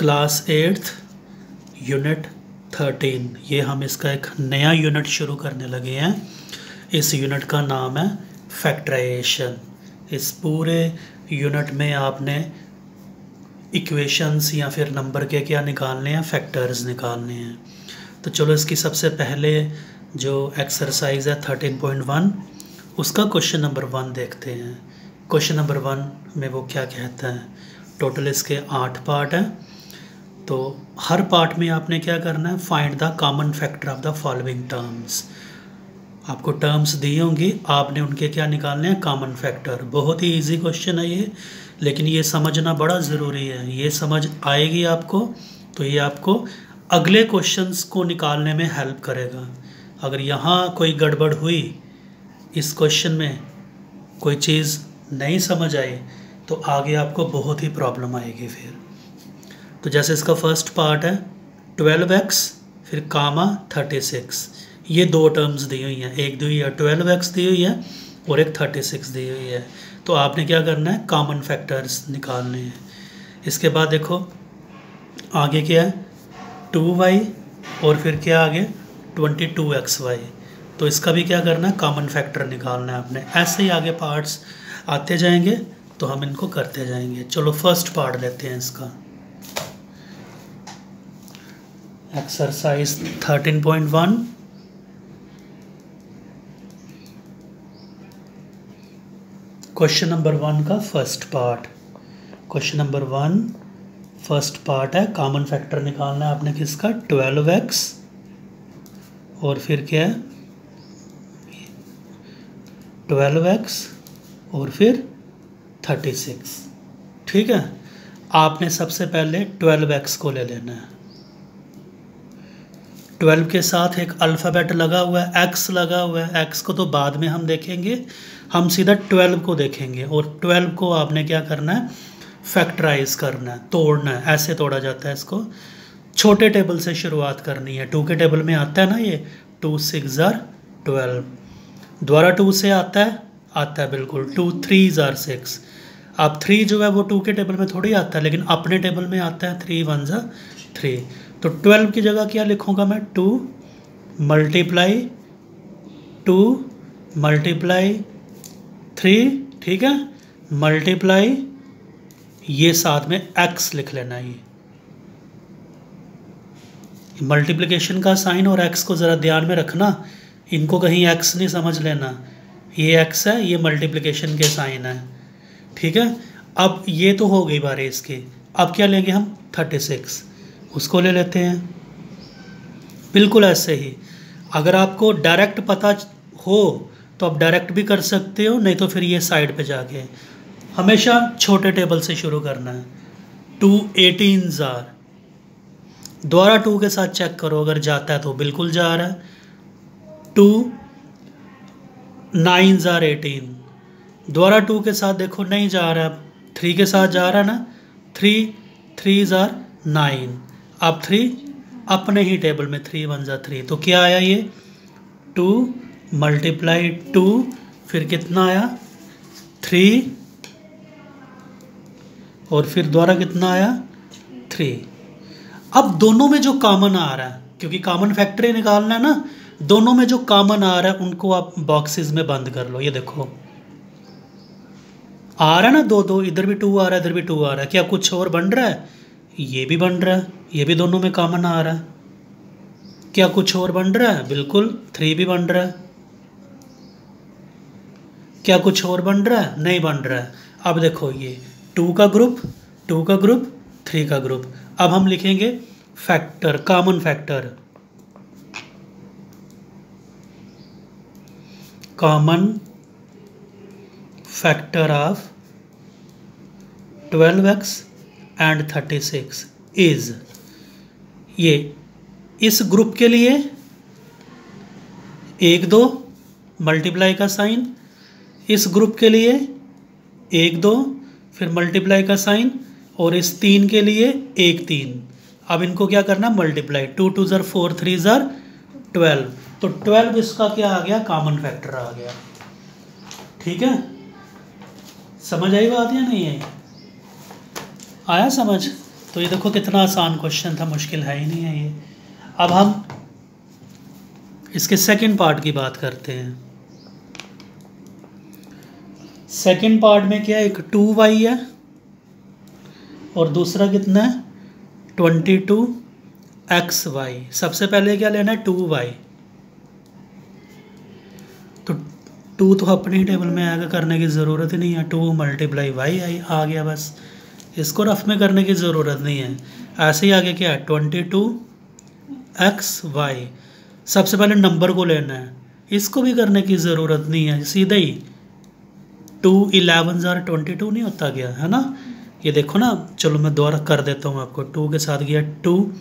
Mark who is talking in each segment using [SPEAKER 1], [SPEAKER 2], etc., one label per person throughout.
[SPEAKER 1] Class 8th unit 13। ये हम इसका एक नया यूनिट शुरू करने लगे हैं। इस यूनिट का नाम है फैक्टराइजेशन। इस पूरे यूनिट में आपने इक्वेशंस या फिर नंबर के क्या निकालने हैं, फैक्टर्स निकालने हैं। तो चलो इसकी सबसे पहले जो एक्सरसाइज है 13.1 उसका क्वेश्चन नंबर 1 देखते हैं। क्वेश्चन नंबर 1 में वो क्या कहता है। टोटल इसके 8 पार्ट हैं। तो हर पार्ट में आपने क्या करना है, find the common factor of the following terms. आपको टर्म्स दी होंगी, आपने उनके क्या निकालने हैं, कॉमन फैक्टर। बहुत ही इजी क्वेश्चन है ये, लेकिन ये समझना बड़ा ज़रूरी है। ये समझ आएगी आपको तो ये आपको अगले क्वेश्चंस को निकालने में हेल्प करेगा। अगर यहाँ कोई गड़बड़ हुई, इस क्वेश्चन में कोई चीज़ नहीं समझ आई, तो आगे आपको बहुत ही प्रॉब्लम आएगी फिर। तो जैसे इसका फर्स्ट पार्ट है 12x फिर कामा 36। ये दो टर्म्स दी हुई हैं, एक दी हुई है 12x दी हुई है और एक 36 दी हुई है। तो आपने क्या करना है, कॉमन फैक्टर्स निकालने हैं। इसके बाद देखो आगे क्या है 2y और फिर क्या आगे 22xy। तो इसका भी क्या करना है, कॉमन फैक्टर निकालना है आपने। ऐसे ही आगे पार्ट्स आते जाएंगे तो हम इनको करते जाएंगे। चलो फर्स्ट पार्ट लेते हैं इसका। एक्सरसाइज 13.1 क्वेश्चन नंबर 1 का first part. Question number 1 first part है, कॉमन फैक्टर निकालना है आपने किसका, 12x और फिर क्या है 12x और फिर 36। ठीक है, आपने सबसे पहले 12x को ले लेना है। 12 के साथ एक अल्फ़ाबेट लगा हुआ है, x लगा हुआ है। x को तो बाद में हम देखेंगे, हम सीधा 12 को देखेंगे। और 12 को आपने क्या करना है, फैक्टराइज करना है, तोड़ना है। ऐसे तोड़ा जाता है इसको। छोटे टेबल से शुरुआत करनी है। 2 के टेबल में आता है ना ये 2 6 12। द्वारा 2 से आता है बिल्कुल। 2 3 6। अब 3 जो है वो 2 के टेबल में थोड़ी आता है, लेकिन अपने टेबल में आता है 3 1 3। तो 12 की जगह क्या लिखूंगा मैं, 2 मल्टीप्लाई 3। ठीक है, मल्टीप्लाई ये साथ में x लिख लेना। ये मल्टीप्लिकेशन का साइन और x को ज़रा ध्यान में रखना, इनको कहीं x नहीं समझ लेना। ये x है, ये मल्टीप्लिकेशन के साइन है। ठीक है, अब ये तो हो गई बारी इसकी। अब क्या लेंगे हम, 36 उसको ले लेते हैं। बिल्कुल ऐसे ही। अगर आपको डायरेक्ट पता हो तो आप डायरेक्ट भी कर सकते हो, नहीं तो फिर ये साइड पे जाके हमेशा छोटे टेबल से शुरू करना है। 2 18 द्वारा 2 के साथ चेक करो, अगर जाता है तो बिल्कुल जा रहा है। 2 9 18 द्वारा 2 के साथ देखो नहीं जा रहा है, 3 के साथ जा रहा है ना। 3 3 9। अब 3 अपने ही टेबल में 3 1 3। तो क्या आया ये 2 मल्टीप्लाई 2 फिर कितना आया 3 और फिर द्वारा कितना आया 3। अब दोनों में जो कॉमन आ रहा है, क्योंकि कॉमन फैक्टर ही निकालना है ना, दोनों में जो कॉमन आ रहा है उनको आप बॉक्सेस में बंद कर लो। ये देखो आ रहा है ना 2 2, इधर भी 2 आ रहा है, इधर भी 2 आ रहा है। क्या कुछ और बन रहा है, ये भी बन रहा है, ये भी दोनों में कॉमन आ रहा है। क्या कुछ और बन रहा है, बिल्कुल 3 भी बन रहा है। क्या कुछ और बन रहा है, नहीं बन रहा है। अब देखो ये 2 का ग्रुप 3 का ग्रुप। अब हम लिखेंगे factor, common factor. Common factor of 12x and 36 is, ये इस ग्रुप के लिए 1 2 मल्टीप्लाई का साइन, इस ग्रुप के लिए 1 2 फिर मल्टीप्लाई का साइन, और इस 3 के लिए 1 3। अब इनको क्या करना, मल्टीप्लाई। 2 2 4 3 12। तो 12 इसका क्या आ गया, कॉमन फैक्टर आ गया। ठीक है, समझ आई बात या नहीं है, आया समझ। तो ये देखो कितना आसान क्वेश्चन था, मुश्किल है ही नहीं है ये। अब हम इसके सेकंड पार्ट की बात करते हैं। सेकंड पार्ट में क्या है, एक 2y है और दूसरा कितना है 22xy। सबसे पहले क्या लेना है 2y, तो 2 तो अपने ही टेबल में आएगा, करने की ज़रूरत ही नहीं है। 2 मल्टीप्लाई वाई आ गया, बस इसको रफ में करने की ज़रूरत नहीं है। ऐसे ही आगे क्या है 22xy। सबसे पहले नंबर को लेना है, इसको भी करने की ज़रूरत नहीं है, सीधा ही 2 11 जार 22 नहीं होता गया है ना। ये देखो ना, चलो मैं दोबारा कर देता हूँ आपको। 2 के साथ गया 2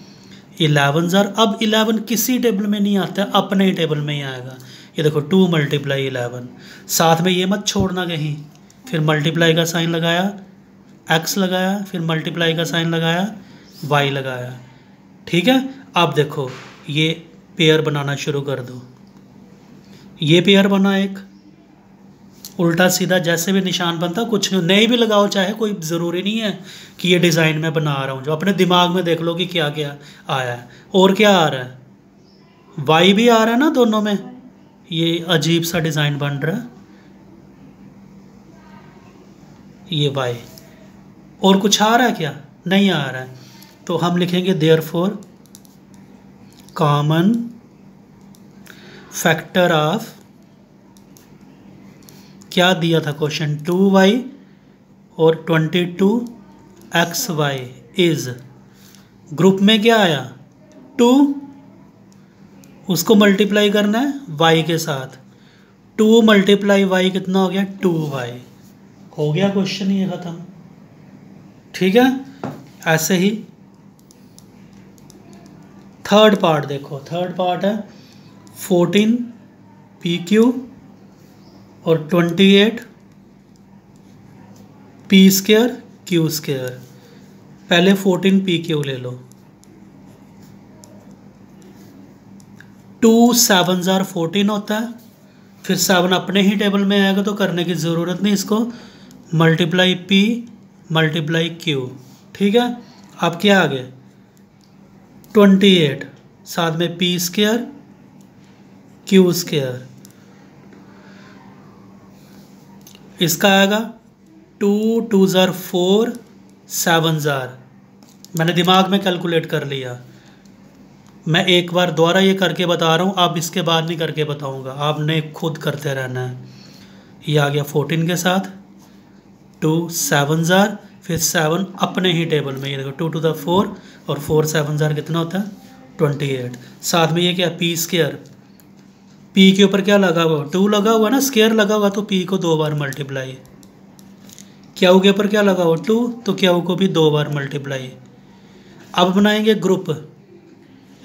[SPEAKER 1] 11 जार। अब 11 किसी टेबल में नहीं आता, अपने ही टेबल में ही आएगा। ये देखो 2 मल्टीप्लाई 11, साथ में ये मत छोड़ना कहीं। फिर मल्टीप्लाई का साइन लगाया, x लगाया, फिर मल्टीप्लाई का साइन लगाया, y लगाया। ठीक है, अब देखो ये पेयर बनाना शुरू कर दो। ये पेयर बना एक, उल्टा सीधा जैसे भी निशान बनता, कुछ नए भी लगाओ, चाहे कोई ज़रूरी नहीं है कि ये डिज़ाइन में बना रहा हूँ। जो अपने दिमाग में देख लो कि क्या क्या आया है। और क्या आ रहा है, y भी आ रहा है ना दोनों में। ये अजीब सा डिज़ाइन बन रहा है, ये y। और कुछ आ रहा है क्या, नहीं आ रहा है। तो हम लिखेंगे देयरफॉर कॉमन फैक्टर ऑफ, क्या दिया था क्वेश्चन, 2y और 22xy इज, ग्रुप में क्या आया 2, उसको मल्टीप्लाई करना है y के साथ। 2 मल्टीप्लाई y कितना हो गया 2y। हो गया क्वेश्चन ये ख़त्म। ठीक है, ऐसे ही थर्ड पार्ट देखो। थर्ड पार्ट है 14 pq और 28 p स्क्वायर q स्क्वायर। पहले 14 pq ले लो। 2 7 जार 14 होता है, फिर 7 अपने ही टेबल में आएगा तो करने की ज़रूरत नहीं, इसको मल्टीप्लाई p मल्टीप्लाई q। ठीक है, अब क्या आ गया 28, साथ में p स्क्वायर q स्क्वायर। इसका आएगा 2 2 जार 4 7 जार। मैंने दिमाग में कैलकुलेट कर लिया। मैं एक बार दोबारा ये करके बता रहा हूँ, आप इसके बाद नहीं करके बताऊँगा, आपने खुद करते रहना है। ये आ गया 14 के साथ 2 7 जार, फिर 7 अपने ही टेबल में। ये देखो 2 to the 4 और 4 7 जार कितना होता है 28। साथ में ये क्या p स्क्वायर, p के ऊपर क्या लगा हुआ 2 लगा हुआ ना, स्क्वायर लगा हुआ तो p को 2 बार मल्टीप्लाई। क्यू के ऊपर क्या लगा हुआ 2, तो क्यू को भी 2 बार मल्टीप्लाई। अब बनाएंगे ग्रुप।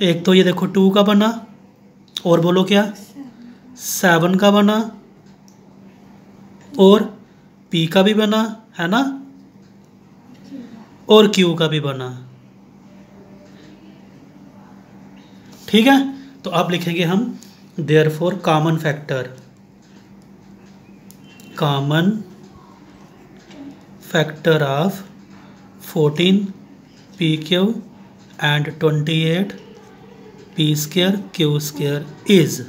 [SPEAKER 1] एक तो ये देखो 2 का बना, और बोलो क्या 7 का बना, और p का भी बना है ना, और q का भी बना। ठीक है, तो अब लिखेंगे हम therefore common factor, common factor of 14 pq and 28 p square q square is,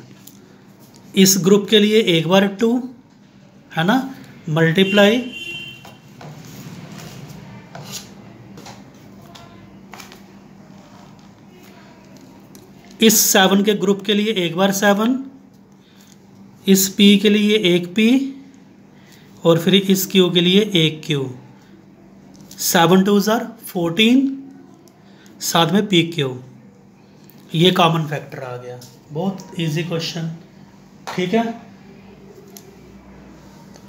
[SPEAKER 1] इस ग्रुप के लिए एक बार 2 है ना, मल्टीप्लाई इस 7 के ग्रुप के लिए एक बार 7, इस p के लिए एक p, और फिर इस q के लिए एक q। 7 2 जार 14, साथ में pq। ये कॉमन फैक्टर आ गया। बहुत इजी क्वेश्चन। ठीक है,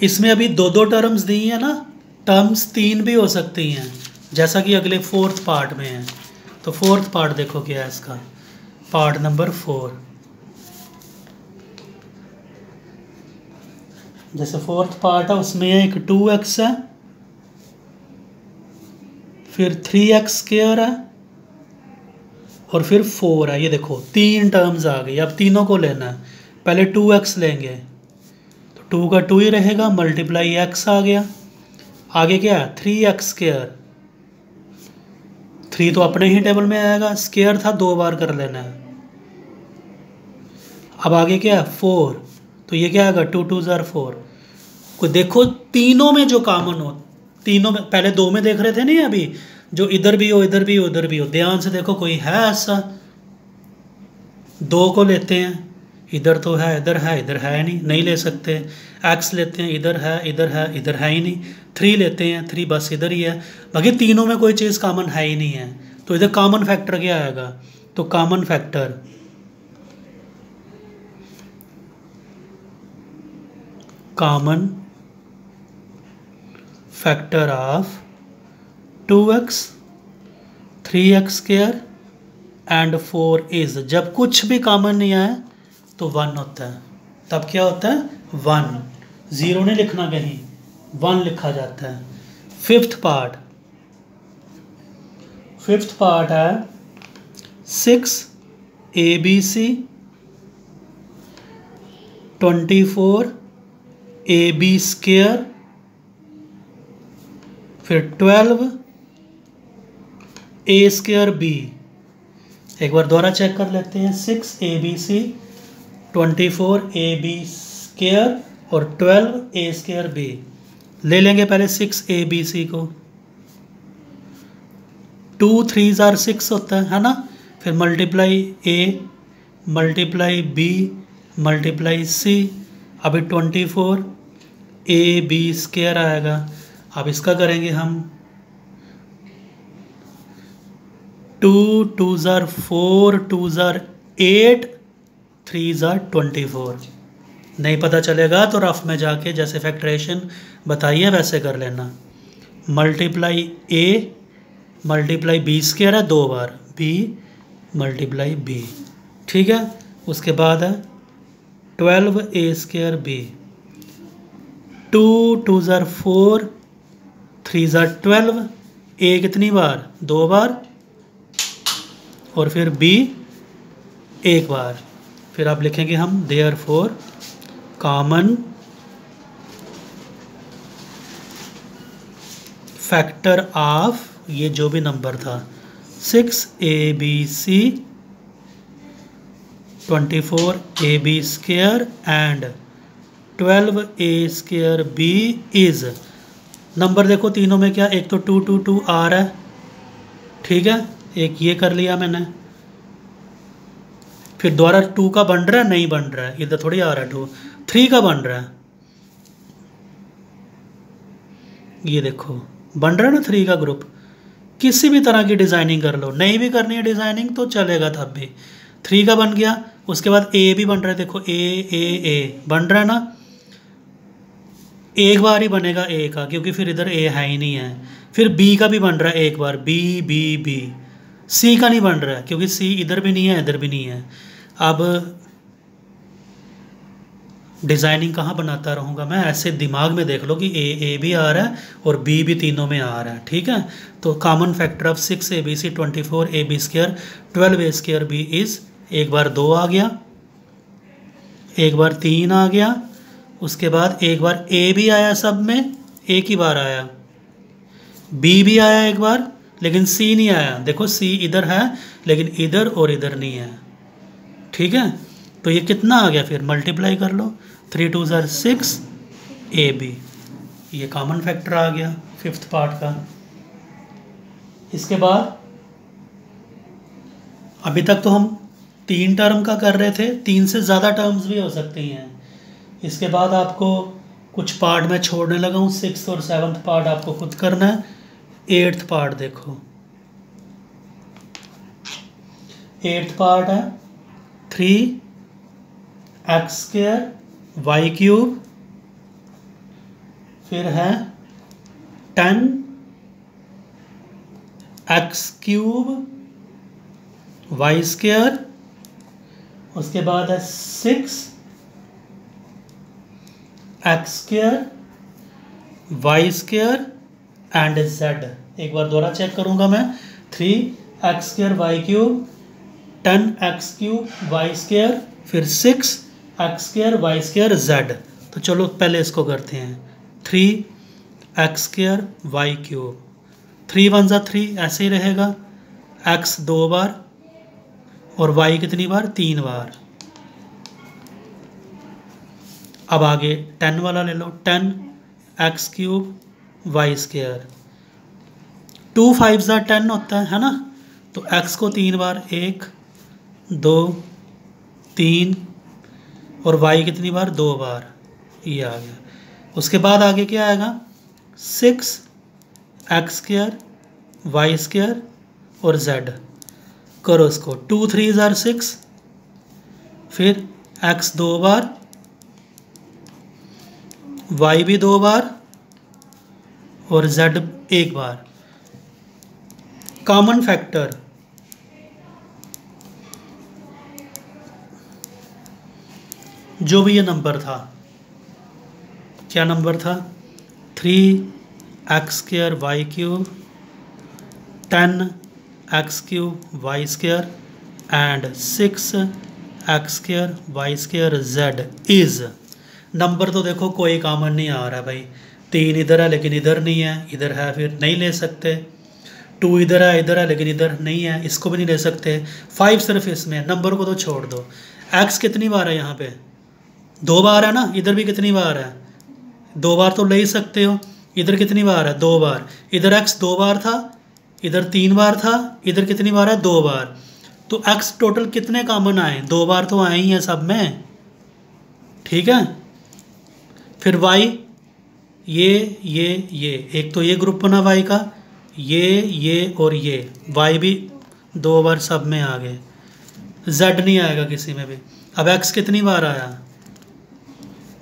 [SPEAKER 1] इसमें अभी 2 टर्म्स दी है ना, टर्म्स 3 भी हो सकती हैं, जैसा कि अगले 4th पार्ट में है। तो 4th पार्ट देखो क्या है इसका, पार्ट नंबर 4। जैसे 4th पार्ट है उसमें एक 2x है, फिर 3x स्क्वायर है, और फिर 4 है। ये देखो 3 टर्म्स आ गई। अब तीनों को लेना है। पहले 2x लेंगे तो 2 का 2 ही रहेगा, मल्टीप्लाई x आ गया। आगे क्या है 3x स्क्वायर, 3 तो अपने ही टेबल में आएगा, स्क्वायर था 2 बार कर लेना है। अब आगे क्या है 4, तो ये क्या आएगा 2 2 ज़ार 4। कोई देखो तीनों में जो कॉमन हो, तीनों में, पहले 2 में देख रहे थे नहीं अभी, जो इधर भी हो इधर भी हो उधर भी हो, ध्यान से देखो कोई है ऐसा। 2 को लेते हैं, इधर तो है इधर है, इधर है नहीं, नहीं ले सकते। x लेते हैं, इधर है इधर है, इधर है ही नहीं। 3 लेते हैं, 3 बस इधर ही है। बाकी तीनों में कोई चीज़ कॉमन है ही नहीं है, तो इधर कॉमन फैक्टर क्या आएगा, तो common factor of 2x 3x square and 4 is, जब कुछ भी कॉमन नहीं आए तो 1 होता है। तब क्या होता है 1, 0 नहीं लिखना कहीं, 1 लिखा जाता है। फिफ्थ पार्ट है 6abc 24ab स्क्वायर फिर 12a स्क्वायर b। एक बार दोबारा चेक कर लेते हैं, 6abc 24ab स्क्वायर और 12a स्क्वायर b। ले लेंगे पहले 6abc को, 2 3 ज़ार 6 होता है ना, फिर multiply a multiply b multiply c, अभी 24ab स्क्वायर आएगा। अब इसका करेंगे हम 2 2 ज़ार 4 2 ज़ार 8 3 ज़ार 24। नहीं पता चलेगा तो रफ में जाके जैसे फैक्टरेशन बताइए वैसे कर लेना। Multiply a multiply b square है 2 बार, b मल्टीप्लाई b, ठीक है। उसके बाद है 12a स्क्वायर b, 2 2 ज़ार 4 3 ज़ार 12, a कितनी बार 2 बार और फिर b 1 बार। फिर आप लिखेंगे हम देयरफॉर कॉमन फैक्टर ऑफ, ये जो भी नंबर था 6abc 24ab square and 12a square b is, number देखो तीनों में क्या, एक तो 2 2 2 आ रहा है, ठीक है, एक ये कर लिया मैंने। फिर दोबारा 2 का बन रहा है, नहीं बन रहा है, इधर थोड़ी आ रहा है 2, 3 का बन रहा है, ये देखो बन रहा है ना 3 का ग्रुप। किसी भी तरह की डिज़ाइनिंग कर लो, नहीं भी करनी है डिज़ाइनिंग तो चलेगा तब भी। 3 का बन गया, उसके बाद ए भी बन रहा है, देखो ए बन रहा है ना, एक बार ही बनेगा ए का क्योंकि फिर इधर ए है ही नहीं है। फिर बी का भी बन रहा है एक बार, बी बी बी। सी का नहीं बन रहा है क्योंकि सी इधर भी नहीं है इधर भी नहीं है। अब डिज़ाइनिंग कहाँ बनाता रहूँगा मैं, ऐसे दिमाग में देख लो कि ए भी आ रहा है और बी भी तीनों में आ रहा है, ठीक है। तो common factor of 6abc 24ab square 12a square b is, एक बार 2 आ गया, एक बार 3 आ गया, उसके बाद एक बार ए भी आया, सब में एक ही बार आया, बी भी आया एक बार, लेकिन सी नहीं आया। देखो सी इधर है लेकिन इधर और इधर नहीं है, ठीक है। तो ये कितना आ गया, फिर मल्टीप्लाई कर लो, 3 2 ज़ार 6ab, ये कॉमन फैक्टर आ गया फिफ्थ पार्ट का। इसके बाद अभी तक तो हम 3 टर्म का कर रहे थे, 3 से ज़्यादा टर्म्स भी हो सकती हैं। इसके बाद आपको कुछ पार्ट मैं छोड़ने लगा हूँ, 6th और 7th पार्ट आपको खुद करना है। 8th पार्ट देखो, 8th पार्ट है 3x स्क्वायर y क्यूब, फिर है 10x क्यूब y स्क्वायर, उसके बाद है 6x square y square and z। एक बार दोबारा चेक करूंगा मैं, 3x square y cube, 10x cube y square, फिर 6x square y square z। तो चलो पहले इसको करते हैं, 3x स्क्वायर y क्यूब, 3 1 ज़ा 3 ऐसे ही रहेगा, एक्स 2 बार और वाई कितनी बार? 3 बार। अब आगे 10 वाला ले लो, 10 एक्स क्यूब वाई स्क्वायर। 2 5 ज़ा 10 होता है ना, तो एक्स को 3 बार, 1 2 3, और वाई कितनी बार? 2 बार। ये आ गया। उसके बाद आगे क्या आएगा? 6 एक्स स्क्वायर वाई स्क्वायर और जेड। करो इसको, 2 3 ज़ार 6, फिर एक्स 2 बार, वाई भी 2 बार और जेड 1 बार। कॉमन फैक्टर, जो भी ये नंबर था, क्या नंबर था? 3 x square y cube, 10 x cube y square and 6 x square y square z is. Number तो देखो कोई कॉमन नहीं आ रहा भाई। 3 इधर है लेकिन इधर नहीं है, इधर है फिर नहीं ले सकते। 2 इधर है लेकिन इधर नहीं है, इसको भी नहीं ले सकते। 5 सिर्फ इसमें, नंबर को तो छोड़ दो। एक्स कितनी बार है यहाँ पे? 2 बार है ना। इधर भी कितनी बार है? 2 बार तो ले ही सकते हो। इधर कितनी बार है? 2 बार। इधर एक्स 2 बार था, इधर 3 बार था, इधर कितनी बार है? 2 बार। तो एक्स टोटल कितने कॉमन आए? 2 बार तो आए ही हैं सब में, ठीक है। फिर वाई, ये एक तो ये ग्रुप बना वाई का, ये और ये वाई भी 2 बार सब में आ गए। जेड नहीं आएगा किसी में भी। अब एक्स कितनी बार आया?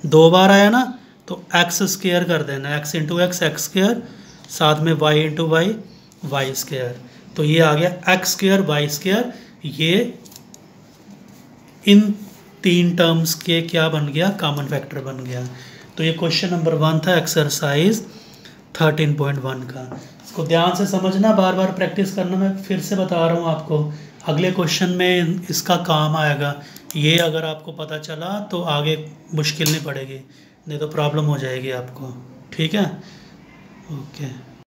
[SPEAKER 1] 2 बार आया ना, तो एक्स स्क्वायर कर देना, x into x x square, साथ में y into y y square. तो ये आ गया एक्स स्क्वायर वाई स्क्वायर। ये इन 3 टर्म्स के क्या बन गया? कॉमन फैक्टर बन गया। तो ये क्वेश्चन नंबर 1 था एक्सरसाइज 13.1 का। इसको ध्यान से समझना, बार बार प्रैक्टिस करना। मैं फिर से बता रहा हूँ आपको, अगले क्वेश्चन में इसका काम आएगा। ये अगर आपको पता चला तो आगे मुश्किल नहीं पड़ेगी, नहीं तो प्रॉब्लम हो जाएगी आपको, ठीक है। ओके।